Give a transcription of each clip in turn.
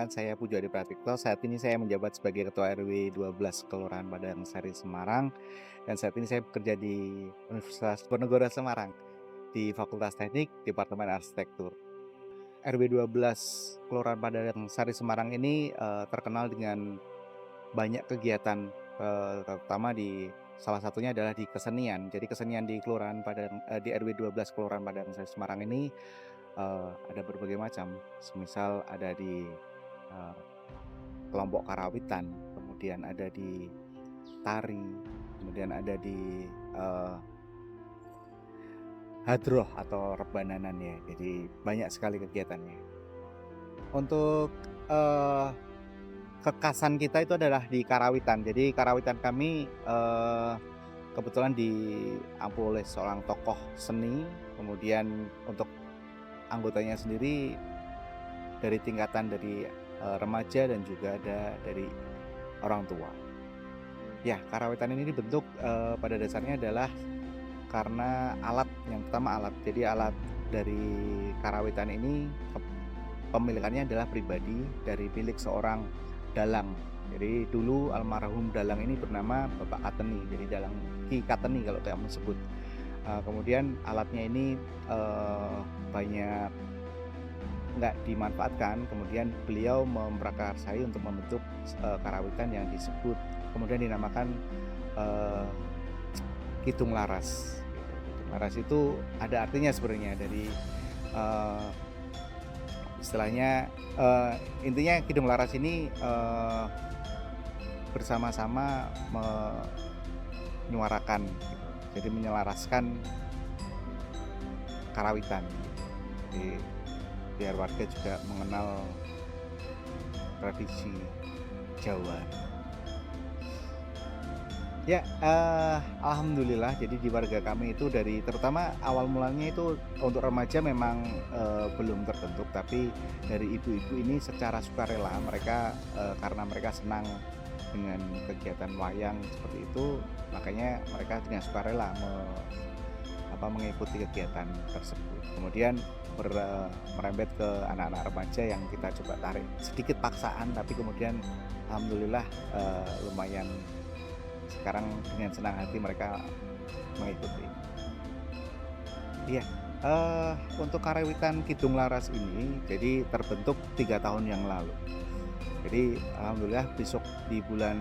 Perkenalkan saya Pujo Adi Pratikto, saat ini saya menjabat sebagai Ketua RW 12 Kelurahan Padangsari Semarang, dan saat ini saya bekerja di Universitas Diponegoro Semarang, di Fakultas Teknik, Departemen Arsitektur. RW 12 Kelurahan Padangsari Semarang ini terkenal dengan banyak kegiatan, terutama di salah satunya adalah di kesenian. Jadi kesenian di di RW 12 Kelurahan Padangsari Semarang ini ada berbagai macam, semisal ada di eee, kelompok karawitan, kemudian ada di tari, kemudian ada di hadroh atau rebananan ya. Jadi banyak sekali kegiatannya. Untuk kekasan kita itu adalah di karawitan. Jadi karawitan kami kebetulan diampu oleh seorang tokoh seni, kemudian untuk anggotanya sendiri dari tingkatan dari remaja dan juga ada dari orang tua. Ya, karawitan ini dibentuk pada dasarnya adalah karena alat, yang pertama alat. Jadi alat dari karawitan ini pemilikannya adalah pribadi dari milik seorang dalang. Jadi dulu almarhum dalang ini bernama Bapak Kateni, jadi dalang Ki Kateni kalau kami sebut. Kemudian alatnya ini banyak nggak dimanfaatkan, kemudian beliau memprakarsai untuk membentuk karawitan yang disebut kemudian dinamakan eh, Kidung Laras. Kidung Laras itu ada artinya sebenarnya dari eh, istilahnya, intinya Kidung Laras ini bersama-sama menyuarakan gitu. Jadi menyelaraskan karawitan gitu. Jadi biar warga juga mengenal tradisi Jawa. Ya, alhamdulillah jadi di warga kami itu dari terutama awal mulanya itu untuk remaja memang belum terbentuk, tapi dari ibu-ibu ini secara sukarela mereka, karena mereka senang dengan kegiatan wayang seperti itu, makanya mereka dengan sukarela mengikuti kegiatan tersebut. Kemudian merembet ke anak-anak remaja yang kita coba tarik sedikit paksaan, tapi kemudian alhamdulillah lumayan sekarang dengan senang hati mereka mengikuti. Iya, untuk karawitan Kidung Laras ini jadi terbentuk 3 tahun yang lalu. Jadi alhamdulillah besok di bulan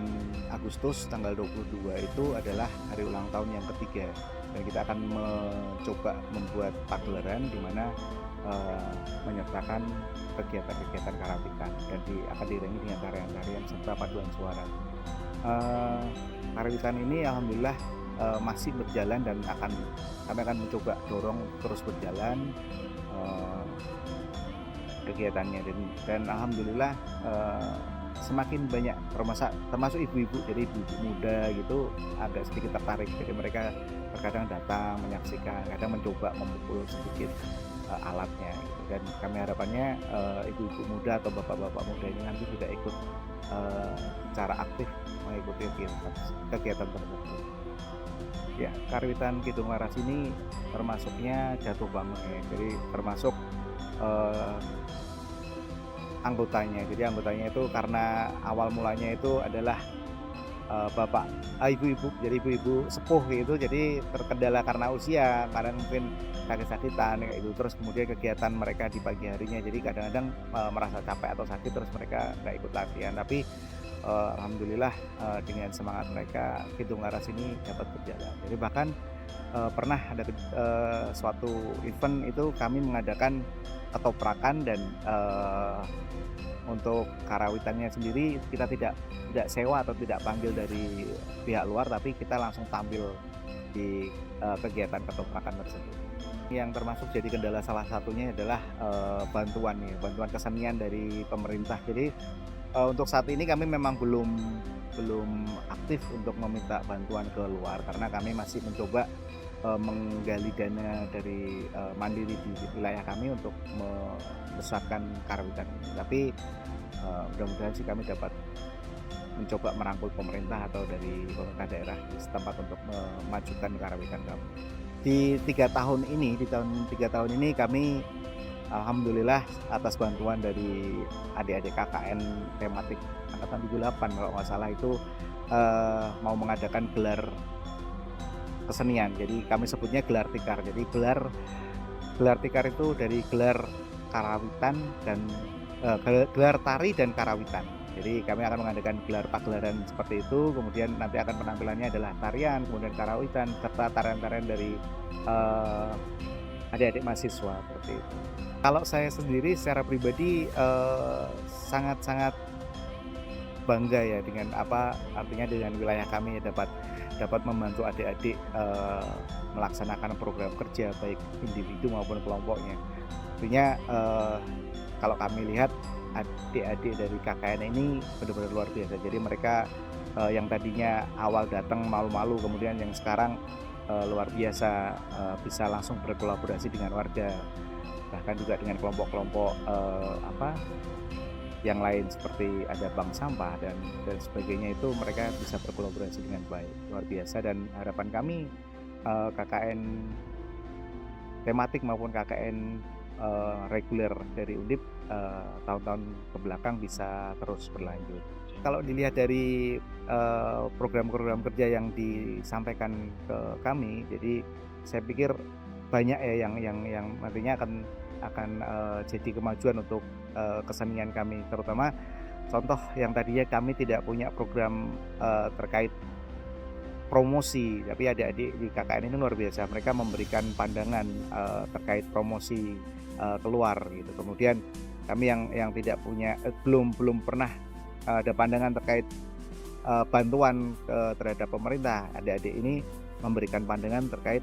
Agustus tanggal 22 itu adalah hari ulang tahun yang ketiga, dan kita akan mencoba membuat pagelaran di mana menyertakan kegiatan-kegiatan karawitan dan akan diiringi dengan tarian-tarian serta paduan suara. Karawitan ini alhamdulillah masih berjalan dan kami akan mencoba dorong terus berjalan kegiatannya, dan alhamdulillah semakin banyak termasuk ibu-ibu, jadi ibu-ibu muda gitu agak sedikit tertarik, jadi mereka terkadang datang menyaksikan, kadang mencoba memukul sedikit alatnya gitu. Dan kami harapannya ibu-ibu muda atau bapak-bapak muda ini nanti juga ikut secara aktif mengikuti kegiatan tersebut. Ya, karawitan Kidung Laras ini termasuknya jatuh bangun ya, jadi termasuk anggotanya. Jadi anggotanya itu karena awal mulanya itu adalah ibu-ibu, jadi ibu-ibu sepuh gitu, jadi terkendala karena usia, kadang mungkin sakit-sakitan kayak gitu. Terus kemudian kegiatan mereka di pagi harinya, jadi kadang-kadang merasa capek atau sakit, terus mereka nggak ikut latihan. Tapi alhamdulillah dengan semangat mereka Kidung Laras ini dapat berjalan. Jadi bahkan pernah ada suatu event itu kami mengadakan ketoprakan, dan untuk karawitannya sendiri kita tidak sewa atau tidak panggil dari pihak luar, tapi kita langsung tampil di kegiatan ketoprakan tersebut. Yang termasuk jadi kendala salah satunya adalah bantuan kesenian dari pemerintah. Jadi untuk saat ini kami memang belum aktif untuk meminta bantuan ke luar, karena kami masih mencoba menggali dana dari mandiri di wilayah kami untuk membesarkan karawitan ini. Tapi mudah-mudahan sih kami dapat mencoba merangkul pemerintah atau dari pemerintah daerah di setempat untuk memajukan karawitan kami. Di 3 tahun ini, kami alhamdulillah atas bantuan dari adik-adik KKN tematik angkatan 78 kalau nggak salah itu, mau mengadakan gelar kesenian. Jadi kami sebutnya gelar tikar. Jadi gelar gelar tikar itu dari gelar karawitan dan gelar tari dan karawitan. Jadi kami akan mengadakan gelar pagelaran seperti itu, kemudian nanti akan penampilannya adalah tarian, kemudian karawitan, serta tarian-tarian dari eh, adik-adik mahasiswa seperti itu. Kalau saya sendiri secara pribadi sangat-sangat bangga ya dengan apa artinya dengan wilayah kami dapat dapat membantu adik-adik melaksanakan program kerja baik individu maupun kelompoknya. Artinya kalau kami lihat adik-adik dari KKN ini benar-benar luar biasa. Jadi mereka yang tadinya awal datang malu-malu, kemudian yang sekarang luar biasa bisa langsung berkolaborasi dengan warga, bahkan juga dengan kelompok-kelompok yang lain seperti ada bank sampah dan sebagainya, itu mereka bisa berkolaborasi dengan baik, luar biasa. Dan harapan kami KKN tematik maupun KKN reguler dari Undip tahun-tahun kebelakang bisa terus berlanjut. Kalau dilihat dari program-program kerja yang disampaikan ke kami, jadi saya pikir banyak ya yang nantinya akan jadi kemajuan untuk kesenian kami, terutama contoh yang tadinya kami tidak punya program terkait promosi, tapi adik-adik di KKN ini luar biasa. Mereka memberikan pandangan terkait promosi keluar gitu. Kemudian kami yang tidak punya belum pernah ada pandangan terkait bantuan terhadap pemerintah, adik-adik ini memberikan pandangan terkait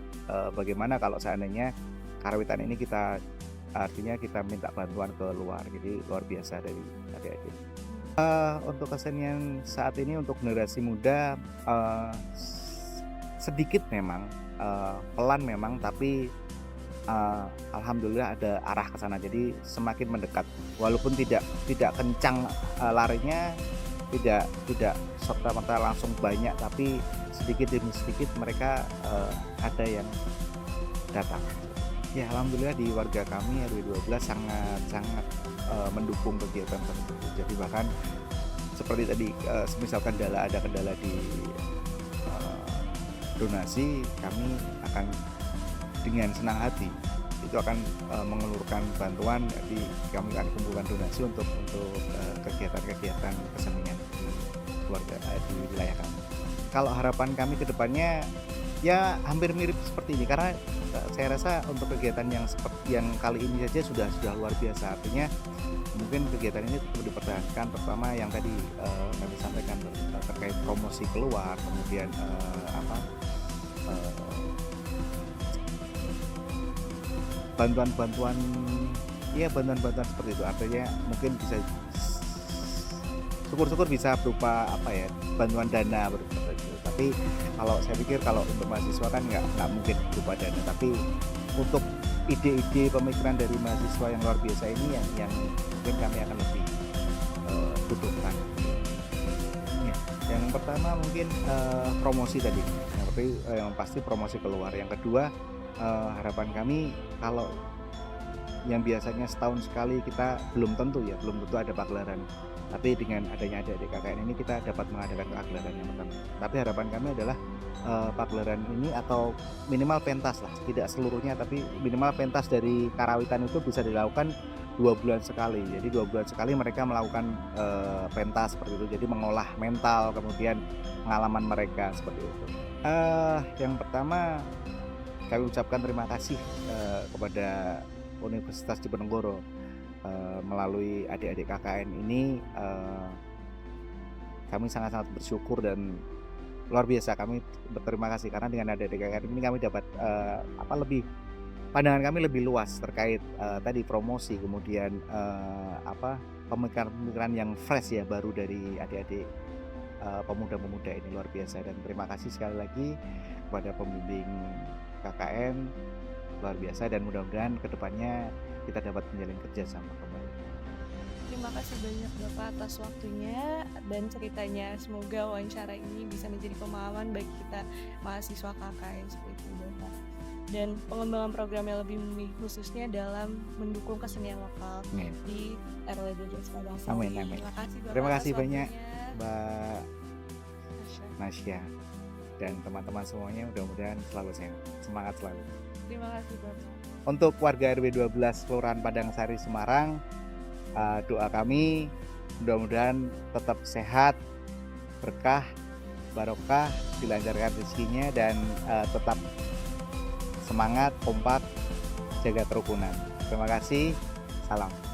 bagaimana kalau seandainya karawitan ini kita artinya kita minta bantuan ke luar. Jadi luar biasa dari adik-adik. Untuk kesenian saat ini untuk generasi muda sedikit memang pelan memang, tapi alhamdulillah ada arah ke sana. Jadi semakin mendekat, walaupun tidak kencang larinya, tidak serta-merta langsung banyak, tapi sedikit demi sedikit mereka ada yang datang. Ya alhamdulillah di warga kami RW 12 sangat mendukung kegiatan tersebut. Jadi bahkan seperti tadi misalkan ada kendala di donasi, kami akan dengan senang hati itu akan mengelurkan bantuan. Jadi kami akan kumpulkan donasi untuk kegiatan-kegiatan kesenian di keluarga di wilayah kami. Kalau harapan kami ke depannya ya hampir mirip seperti ini, karena saya rasa untuk kegiatan yang seperti yang kali ini saja sudah luar biasa. Artinya mungkin kegiatan ini perlu dipertahankan, terutama yang tadi kami sampaikan terkait promosi keluar, kemudian bantuan-bantuan seperti itu. Artinya mungkin bisa syukur-syukur bisa berupa bantuan dana seperti itu. Tapi kalau saya pikir kalau untuk mahasiswa kan nggak mungkin berupa dana, tapi untuk ide-ide pemikiran dari mahasiswa yang luar biasa ini yang mungkin kami akan lebih butuhkan. Ya, yang pertama mungkin promosi tadi, yang pasti promosi keluar. Yang kedua, harapan kami kalau yang biasanya setahun sekali kita belum tentu ada pagelaran, tapi dengan adanya adik-adik KKN ini kita dapat mengadakan pagelaran yang pertama. Tapi harapan kami adalah pagelaran ini atau minimal pentas lah, tidak seluruhnya tapi minimal pentas dari karawitan itu bisa dilakukan 2 bulan sekali. Jadi 2 bulan sekali mereka melakukan pentas seperti itu, jadi mengolah mental kemudian pengalaman mereka seperti itu. Yang pertama kami ucapkan terima kasih kepada Universitas Diponegoro melalui adik-adik KKN ini. Kami sangat-sangat bersyukur dan luar biasa kami berterima kasih, karena dengan adik-adik KKN ini kami dapat pandangan kami lebih luas terkait tadi promosi, kemudian pemikiran-pemikiran yang fresh ya, baru dari adik-adik pemuda-pemuda ini, luar biasa. Dan terima kasih sekali lagi kepada pembimbing KKN, luar biasa, dan mudah-mudahan kedepannya kita dapat menjalin kerjasama kembali. Terima kasih banyak Bapak atas waktunya dan ceritanya. Semoga wawancara ini bisa menjadi pemahaman bagi kita mahasiswa KKN seperti itu Bapak. dan pengembangan programnya lebih khususnya dalam mendukung kesenian lokal Amin. di RW 12 Padang Amin, Sari. amin. Terima kasih Bapak Terima atas kasih banyak waktunya. Mbak Tasya. Nasya dan teman-teman semuanya, mudah-mudahan selalu sehat. Semangat selalu. Terima kasih Bapak. Untuk warga RW 12 Kelurahan Padang Sari Semarang, doa kami mudah-mudahan tetap sehat, berkah, barokah, dilancarkan rezekinya, dan tetap semangat, kompak, jaga kerukunan. Terima kasih. Salam.